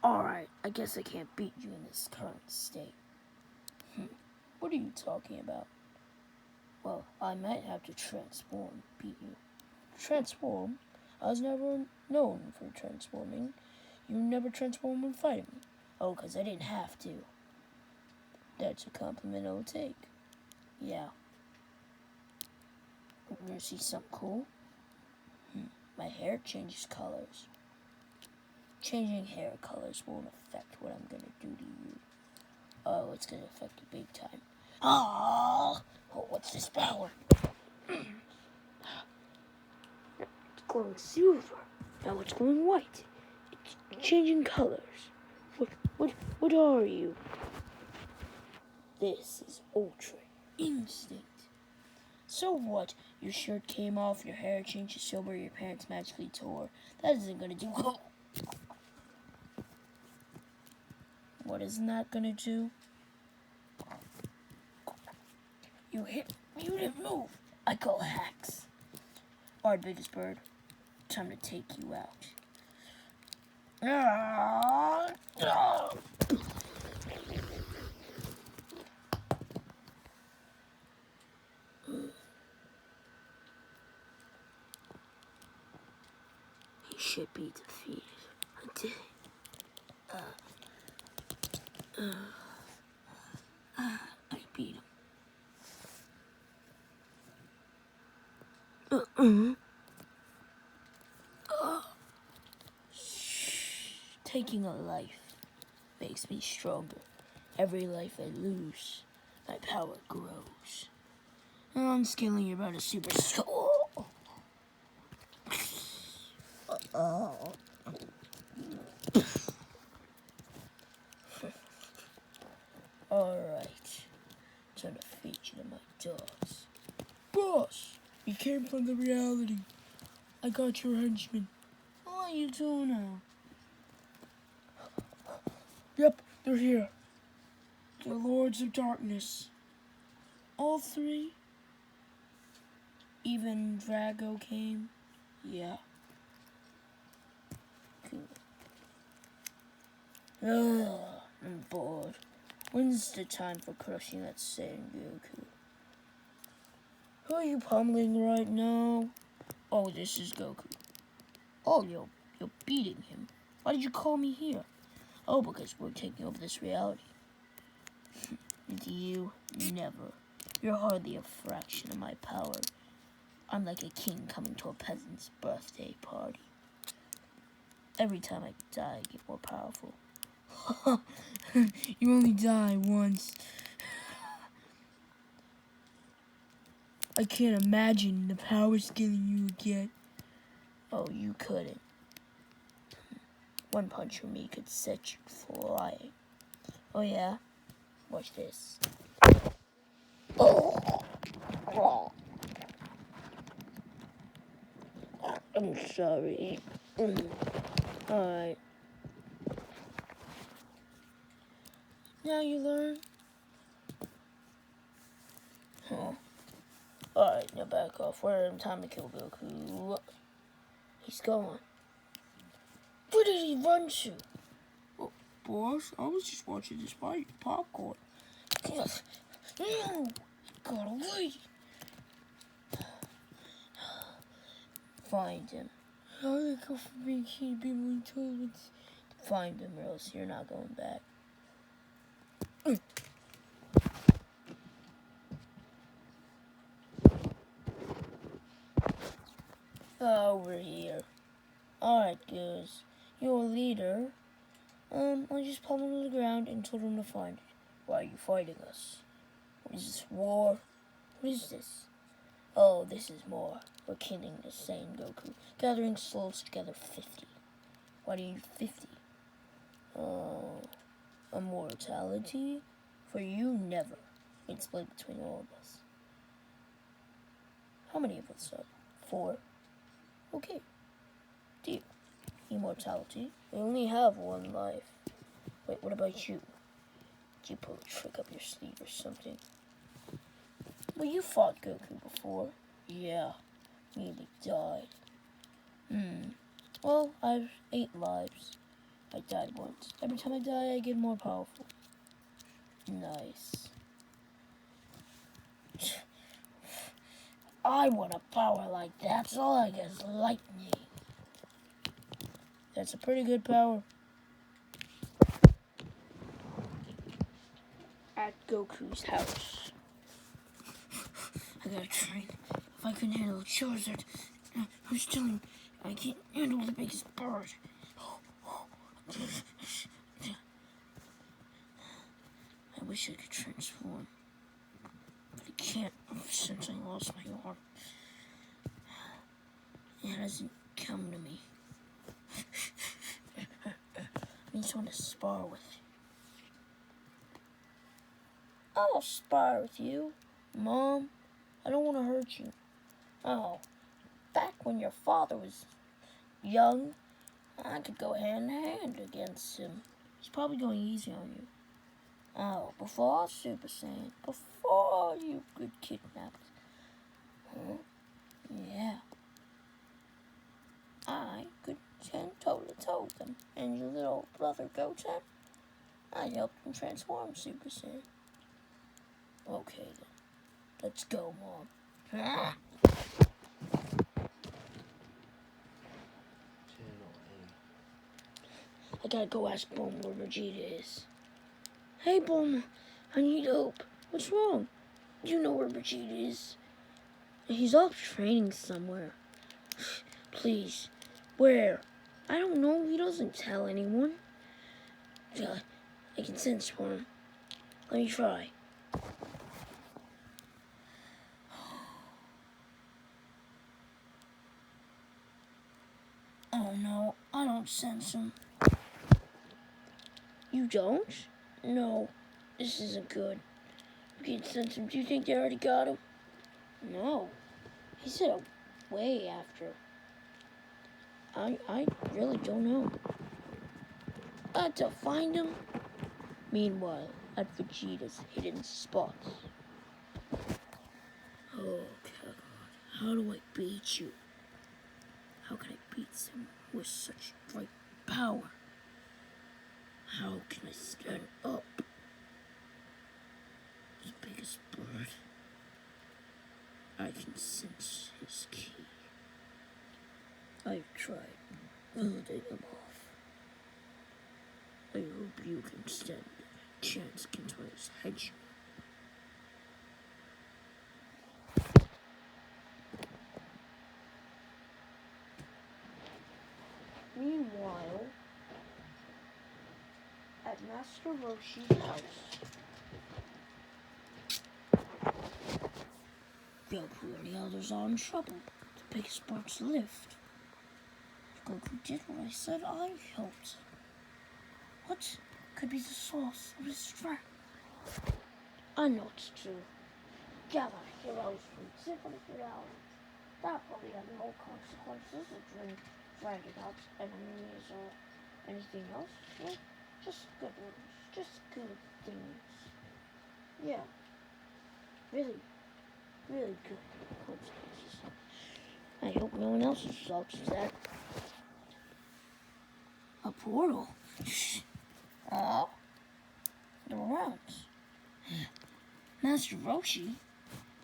Alright, I guess I can't beat you in this current state. What are you talking about? Well, I might have to transform to beat you. Transform? I was never known for transforming. You never transform when fighting me. Oh, 'cause I didn't have to. That's a compliment I'll take. Yeah. You wanna see something cool? My hair changes colors. Changing hair colors won't affect what I'm gonna do to you. Oh, it's gonna affect you big time. Oh, what's this power? It's glowing silver. Now it's glowing white. It's changing colors. What are you? This is Ultra Instinct. So what? Your shirt came off, your hair changed to silver, your pants magically tore. That isn't gonna do. What isn't that gonna do? You didn't move. I call hacks. Alright, biggest bird. Time to take you out. He should be defeated. I did it. I beat him. Taking a life makes me stronger. Every life I lose, my power grows. I'm scaling you about a super soul. Alright. Time to feed you to my dogs. Boss! You came from the reality. I got your henchmen. What are you doing now? Yep, they're here. The Lords of Darkness. All three? Even Drago came? Yeah. Cool. Ugh, I'm bored. When's the time for crushing that Sengoku? Who are you pummeling right now? Oh, this is Goku. Oh, you're beating him. Why did you call me here? Oh, because we're taking over this reality. With you, never. You're hardly a fraction of my power. I'm like a king coming to a peasant's birthday party. Every time I die, I get more powerful. You only die once. I can't imagine the power scaling you would get. Oh, you couldn't. One punch from me could set you flying. Oh yeah? Watch this. Oh. I'm sorry. Alright. Now you learn. Huh. Alright, now back off. We're in time to kill Goku. He's gone. Where did he run to? Oh, boss, I was just watching this fight. Popcorn. No! Got away. Find him. How did I go from being king to being told? Find him, or else you're not going back. Over here. Alright, Goose. Your leader. I just pummeled him to the ground and told him to find it. Why are you fighting us? What is this, war? What is this? Oh, this is more. We're killing the same Goku. Gathering souls together 50. Why do you need 50? Immortality? For you, never. It's split between all of us. How many of us are? 4? Okay. Deal. Immortality. We only have one life. Wait, what about you? Did you pull a trick up your sleeve or something? Well, you fought Goku before. Yeah. Nearly died. Well, I have 8 lives. I died once. Every time I die, I get more powerful. Nice. I want a power like that, so all I get is lightning. That's a pretty good power. At Goku's house. I gotta train. If I couldn't handle Charizard, I was telling you, I can't handle the biggest bird. I wish I could transform, but I can't since I lost my arm. It hasn't come to me. I need someone to spar with. I'll spar with you, Mom. I don't want to hurt you. Oh, back when your father was young, I could go hand in hand against him. He's probably going easy on you. Oh, before Super Saiyan, before you get kidnapped. Huh? Yeah. I could stand toe-to-toe with them. And your little brother Goten, I helped him transform Super Saiyan. Okay then. Let's go, Mom. Ah! I gotta go ask Bulma where Vegeta is. Hey, Bulma, I need help. What's wrong? You know where Vegeta is. He's off training somewhere. Please, where? I don't know. He doesn't tell anyone. I can sense for him. Let me try. Oh no, I don't sense him. You don't? No, this isn't good. You can sense him. Do you think they already got him? No. He said way after. I really don't know. I had to find him. Meanwhile, at Vegeta's hidden spots. Oh, Kakarot, how do I beat you? How can I beat someone with such great power? How can I stand up? The biggest bird. I can sense his key. I've tried holding him off. I hope you can stand a chance against his hedgehog. Meanwhile, at Master Roshi's house, Goku and the others are in trouble. The biggest bird's lift. Goku did what I said I helped. What could be the source of his strength? I know it's true. Gather heroes from different realities. That probably had no consequences of dragging out enemies or anything else. Well, just good ones. Just good things. Yeah. Really, really good consequences. I hope no one else results in that. A portal? Oh, the rounds. Master Roshi,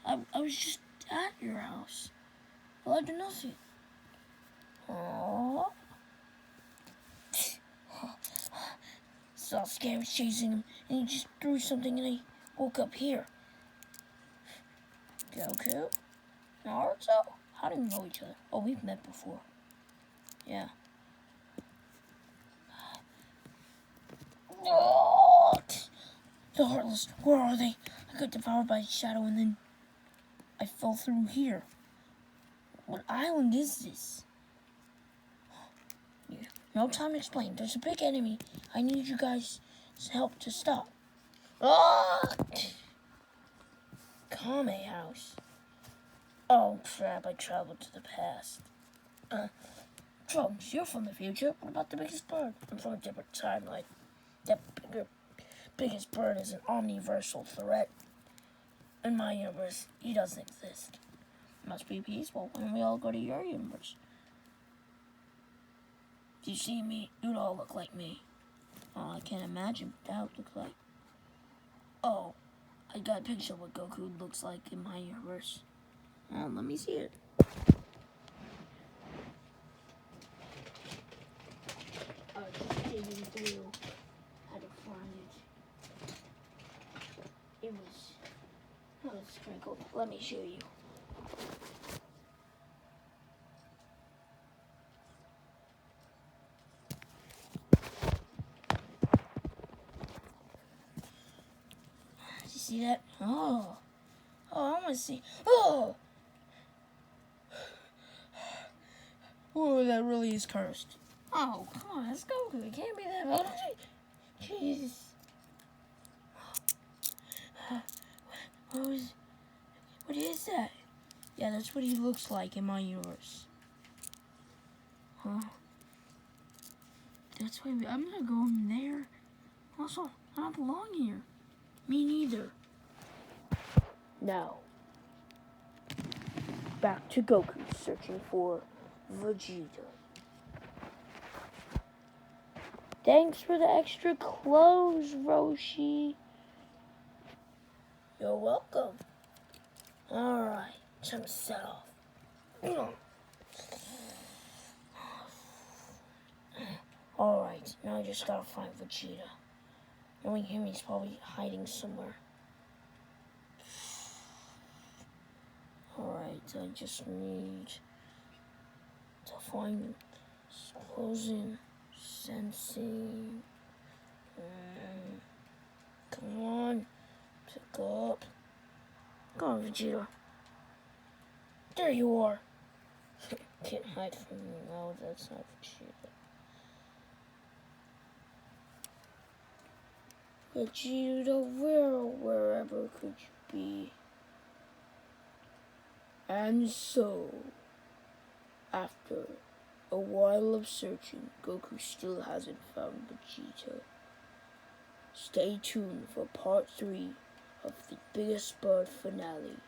I was just at your house. Well, I did nothing. Oh. Sasuke was chasing him, and he just threw something, and he woke up here. Goku? Naruto? How do we know each other? Oh, we've met before. Yeah. Oh, the Heartless, where are they? I got devoured by a shadow, and then I fell through here. What island is this? Yeah. No time to explain. There's a big enemy. I need you guys' help to stop. Ah! Kame House. Oh crap, I traveled to the past. Trunks, you're from the future. What about the biggest bird? I'm from a different timeline. That biggest bird is an omniversal threat. In my universe, he doesn't exist. It must be peaceful when we all go to your universe. If you see me, you'd all look like me. Oh, I can't imagine what that would look like. Oh, I got a picture of what Goku looks like in my universe. Oh, let me see it. Just digging through how to find it. It was sprinkled. Let me show you. Did you see that? Oh, I want to see. Oh, that really is cursed. Oh, come on, let's go. It can't be that bad. Jeez. What is that? Yeah, that's what he looks like in my universe. Huh? That's why I'm not going there. Also, I don't belong here. Me neither. Now, back to Goku searching for Vegeta. Thanks for the extra clothes, Roshi. You're welcome. Alright, time to set off. Alright, now I just gotta find Vegeta. Knowing him, he's probably hiding somewhere. Alright, I just need to find closing, sensing. Come on, pick up. Come on, Vegeta. There you are. Can't hide from me. No, that's not Vegeta. Vegeta, wherever could you be? And so, after a while of searching, Goku still hasn't found Vegeta. Stay tuned for part 3 of the Biggest Bird finale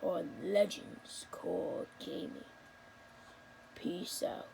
on Legends Core Gaming. Peace out.